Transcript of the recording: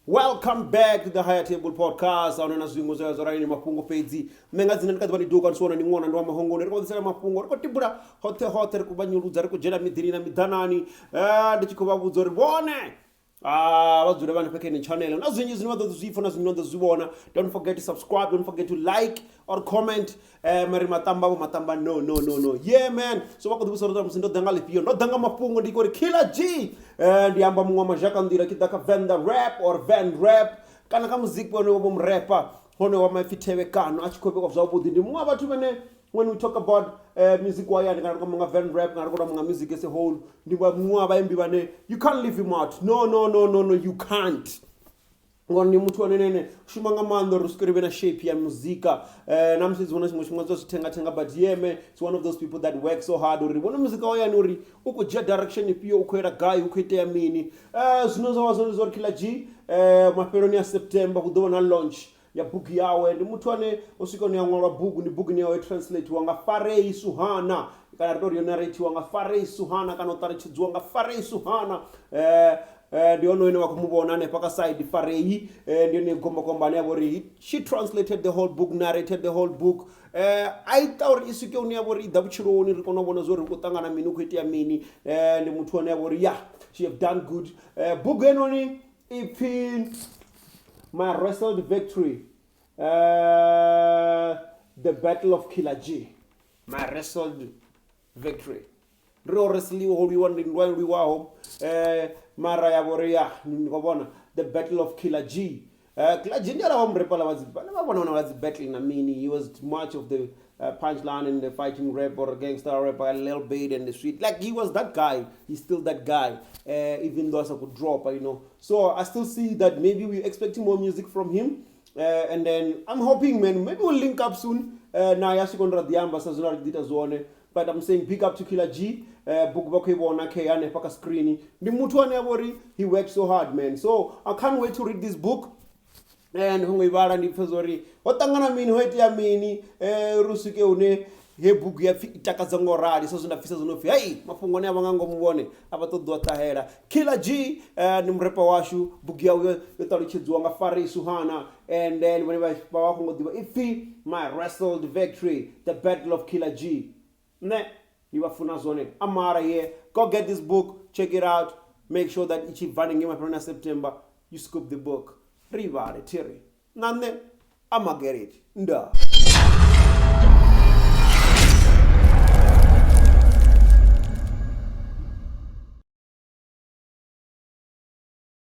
Welcome back to the Higher Table Podcast. Aunana zwingo zwa zorani mapungo pedzi. Menga dzina ndikati vani duka nsona ni ngona ndo mahongo ndo kodisela mapungo ndo tibura hote ri kubanyuludza ri kujela midhini na midhanani. Ndichikova vudzo ri bone. Vadzule vanhu pekeni channel. Na zwinyi zwino ndo zwifona zwino ndo zwibona. Don't forget to subscribe, don't forget to like or comment. Mari matamba no. Yeah man. So vakudivisa ro msindo danga lipio. Ndo danga mapungo ndiko ri Killer G. Ndiamba mungwa majaka ndira kitaka Venda Rap or Venrap kana ka muziki wone wo mrapper hone wa mafitewe kano achikobekwa zvabudi ndi mungwa bathu bene when we talk about music waya ndikana ko munga Venrap ngari ko munga music as a whole ndi mungwa baimbi bane you can't leave him out. No, you can't. Ngoni muthu wanene shumanga mando ruskribe na shape ya muzika namsizi wona chimwe tenga but yeme it's one of those people that work so hard uri bona muzika waya nuri ukuja direction ipiyo ukwera guy ukwete ya mini zinozo Killer G maperoni ya September kudona launch ya book yawe ndi muthu ane usikoni yangwa book ni book ni yawe translate wanga Farei Suhana kana tori narrate wanga Farei Suhana kana utarichidzwa wanga Farei Suhana ndiono ene wakumubona ne paka side Farei ndio ne gomba ne abori she translated the whole book, narrated the whole book. I thought isuke uni abori dabuchiro ni rikono bona zori kutangana minu kwete ya mini ndi muthu ane abori yeah she have done good. Book enoni ipin my wrestled victory, the battle of Killer G, my wrestled victory. Ro wrestling we won in while we were home. Mara ya boria nikobona the battle of Killer G. Killer G ndiara omrepala was battle na mini. He was much of the punchline and the fighting rap or gangster rap a little bit and the street. Like he was that guy. He's still that guy. Even though I could drop, you know. So I still see that maybe we're expecting more music from him. And then I'm hoping, man, maybe we'll link up soon. Na yashikondra diamba sazuna dita zone. But I'm saying big up to Killer G. Book bakibona ke ane paka screen. Ndi muthu ane abori he worked so hard, man. So I can't wait to read this book. And hungibara ndi fezori watangana mini hoiti ya mini rusuke une he book ya itakaza ngorali so zindafisa zonofi hey mafungone abangango mubone abatodo atahera Killer G ni mrepa washu book ya yotalichidzwa nga Farei Suhana. And then whenever bawa kungodiba ifi my wrestled victory, the battle of Killer G. Ne iwafuna zone amara here. Go get this book, check it out. Make sure that ichi vanning in my September you scoop the book. Rivale Terry. Nande, I'ma get it. Nda.